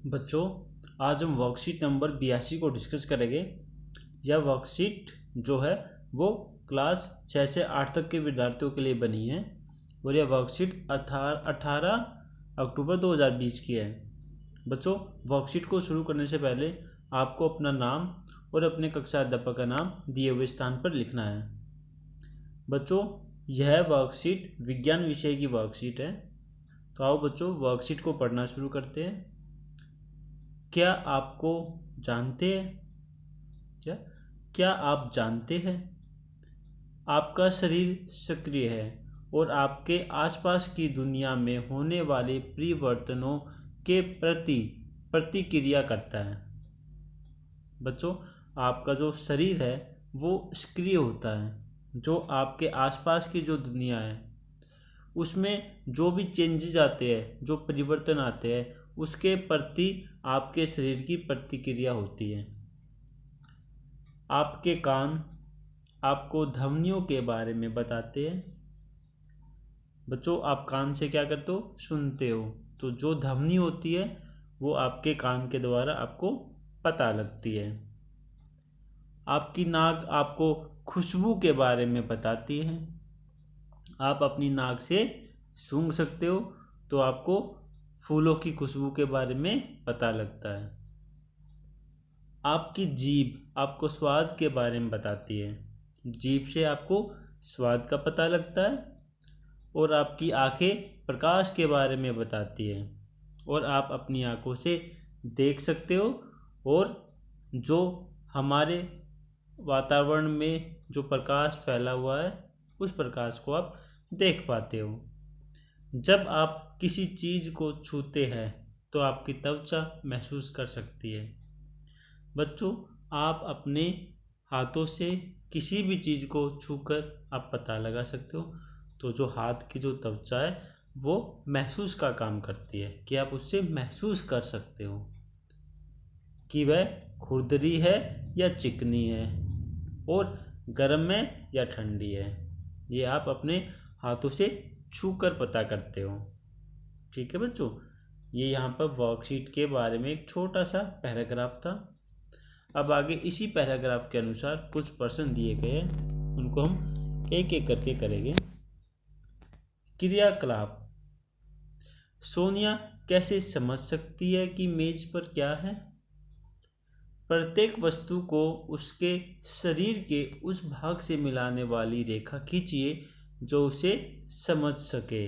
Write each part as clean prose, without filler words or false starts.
बच्चों, आज हम वर्कशीट नंबर 82 को डिस्कस करेंगे। यह वर्कशीट जो है वो क्लास 6 से 8 तक के विद्यार्थियों के लिए बनी है और यह वर्कशीट 18 अक्टूबर 2020 की है। बच्चों, वर्कशीट को शुरू करने से पहले आपको अपना नाम और अपने कक्षा अध्यापक का नाम दिए हुए स्थान पर लिखना है। बच्चों, यह वर्कशीट विज्ञान विषय की वर्कशीट है। तो आओ बच्चों, वर्कशीट को पढ़ना शुरू करते हैं। क्या आपको जानते हैं क्या आप जानते हैं आपका शरीर सक्रिय है और आपके आसपास की दुनिया में होने वाले परिवर्तनों के प्रति प्रतिक्रिया करता है। बच्चों, आपका जो शरीर है वो सक्रिय होता है। जो आपके आसपास की जो दुनिया है उसमें जो भी चेंजेस आते हैं, जो परिवर्तन आते हैं, उसके प्रति आपके शरीर की प्रतिक्रिया होती है। आपके कान आपको ध्वनियों के बारे में बताते हैं। बच्चों, आप कान से क्या करते हो? सुनते हो। तो जो ध्वनि होती है वो आपके कान के द्वारा आपको पता लगती है। आपकी नाक आपको खुशबू के बारे में बताती है। आप अपनी नाक से सूंघ सकते हो तो आपको फूलों की खुशबू के बारे में पता लगता है। आपकी जीभ आपको स्वाद के बारे में बताती है। जीभ से आपको स्वाद का पता लगता है। और आपकी आंखें प्रकाश के बारे में बताती है और आप अपनी आंखों से देख सकते हो और जो हमारे वातावरण में जो प्रकाश फैला हुआ है उस प्रकाश को आप देख पाते हो। जब आप किसी चीज़ को छूते हैं तो आपकी त्वचा महसूस कर सकती है। बच्चों, आप अपने हाथों से किसी भी चीज़ को छूकर आप पता लगा सकते हो। तो जो हाथ की जो त्वचा है वो महसूस का काम करती है कि आप उससे महसूस कर सकते हो कि वह खुरदरी है या चिकनी है और गर्म है या ठंडी है। ये आप अपने हाथों से छूकर पता करते हो। ठीक है बच्चों, ये यहाँ पर वर्कशीट के बारे में एक छोटा सा पैराग्राफ था। अब आगे इसी पैराग्राफ के अनुसार कुछ प्रश्न दिए गए हैं, उनको हम एक एक करके करेंगे। क्रियाकलाप। सोनिया कैसे समझ सकती है कि मेज पर क्या है? प्रत्येक वस्तु को उसके शरीर के उस भाग से मिलाने वाली रेखा खींचिए जो उसे समझ सके।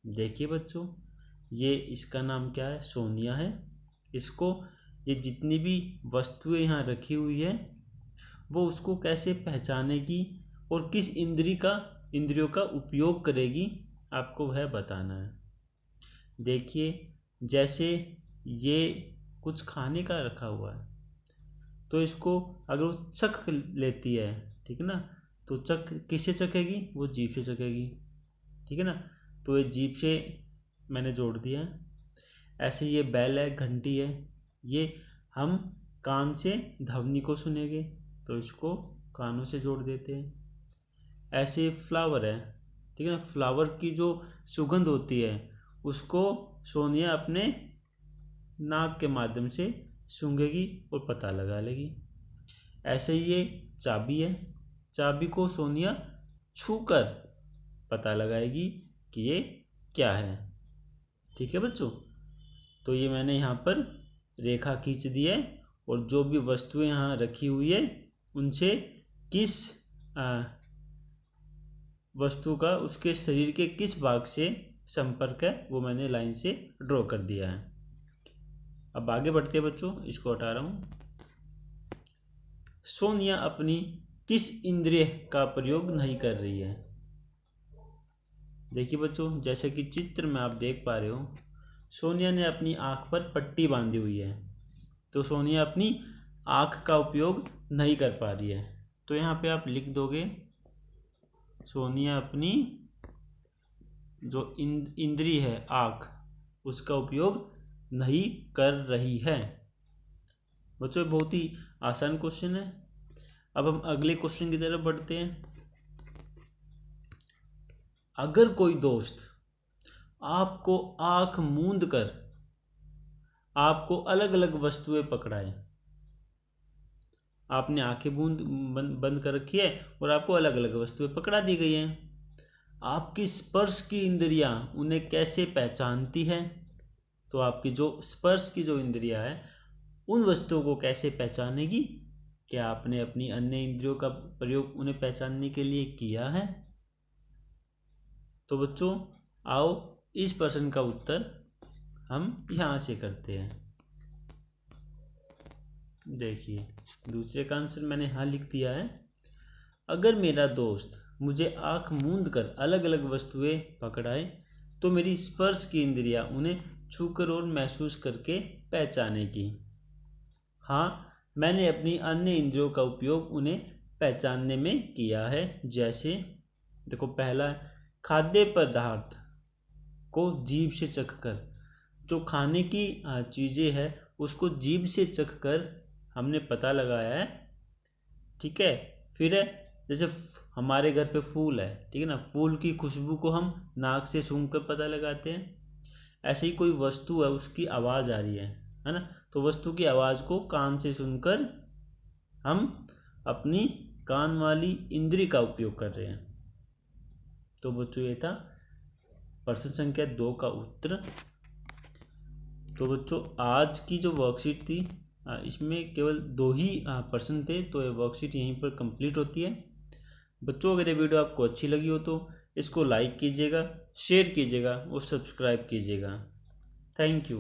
देखिए बच्चों, ये इसका नाम क्या है? सोनिया है। इसको ये जितनी भी वस्तुएं यहाँ रखी हुई है वो उसको कैसे पहचानेगी और किस इंद्रियों का उपयोग करेगी, आपको वह बताना है। देखिए, जैसे ये कुछ खाने का रखा हुआ है तो इसको अगर वो चख लेती है, ठीक है ना, तो चख किससे चखेगी? वो जीभ से चखेगी। ठीक है ना, तो ये जीभ से मैंने जोड़ दिया है। ऐसे ये बैल है, घंटी है, ये हम कान से ध्वनि को सुनेंगे तो इसको कानों से जोड़ देते हैं। ऐसे फ्लावर है, ठीक है ना, फ्लावर की जो सुगंध होती है उसको सोनिया अपने नाक के माध्यम से सूंघेगी और पता लगा लेगी। ऐसे ही ये चाबी है, चाबी को सोनिया छूकर पता लगाएगी कि ये क्या है। ठीक है बच्चों, तो ये मैंने यहाँ पर रेखा खींच दी है और जो भी वस्तुएं यहाँ रखी हुई है उनसे किस वस्तु का उसके शरीर के किस भाग से संपर्क है वो मैंने लाइन से ड्रॉ कर दिया है। अब आगे बढ़ते हैं बच्चों, इसको हटा रहा हूँ। सोनिया अपनी किस इंद्रिय का प्रयोग नहीं कर रही है? देखिए बच्चों, जैसे कि चित्र में आप देख पा रहे हो, सोनिया ने अपनी आँख पर पट्टी बांधी हुई है। तो सोनिया अपनी आँख का उपयोग नहीं कर पा रही है। तो यहाँ पे आप लिख दोगे सोनिया अपनी जो इंद्रिय है आँख उसका उपयोग नहीं कर रही है। बच्चों, बहुत ही आसान क्वेश्चन है। अब हम अगले क्वेश्चन की तरफ बढ़ते हैं। अगर कोई दोस्त आपको आंख मूंद कर आपको अलग अलग वस्तुएं पकड़ाए। आपने आंखें बंद कर रखी है और आपको अलग अलग वस्तुएं पकड़ा दी गई हैं। आपकी स्पर्श की इंद्रियां उन्हें कैसे पहचानती है? तो आपकी जो स्पर्श की जो इंद्रियां है उन वस्तुओं को कैसे पहचानेगी? क्या आपने अपनी अन्य इंद्रियों का प्रयोग उन्हें पहचानने के लिए किया है? तो बच्चों आओ इस प्रश्न का उत्तर हम यहाँ से करते हैं। देखिए दूसरे का आंसर मैंने यहाँ लिख दिया है। अगर मेरा दोस्त मुझे आँख मूंद कर अलग अलग वस्तुएं पकड़ाए तो मेरी स्पर्श की इंद्रियां उन्हें छूकर और महसूस करके पहचानेगी। हाँ, मैंने अपनी अन्य इंद्रियों का उपयोग उन्हें पहचानने में किया है। जैसे देखो पहला खाद्य पदार्थ को जीभ से चखकर, जो खाने की चीज़ें हैं उसको जीभ से चखकर हमने पता लगाया है। ठीक है। फिर है जैसे हमारे घर पे फूल है, ठीक है ना, फूल की खुशबू को हम नाक से सूंघ कर पता लगाते हैं। ऐसे ही कोई वस्तु है उसकी आवाज़ आ रही है ना, तो वस्तु की आवाज़ को कान से सुनकर हम अपनी कान वाली इंद्री का उपयोग कर रहे हैं। तो बच्चों ये था प्रश्न संख्या 2 का उत्तर। तो बच्चों आज की जो वर्कशीट थी इसमें केवल 2 ही प्रश्न थे, तो ये वर्कशीट यहीं पर कंप्लीट होती है। बच्चों अगर ये वीडियो आपको अच्छी लगी हो तो इसको लाइक कीजिएगा, शेयर कीजिएगा और सब्सक्राइब कीजिएगा। Thank you.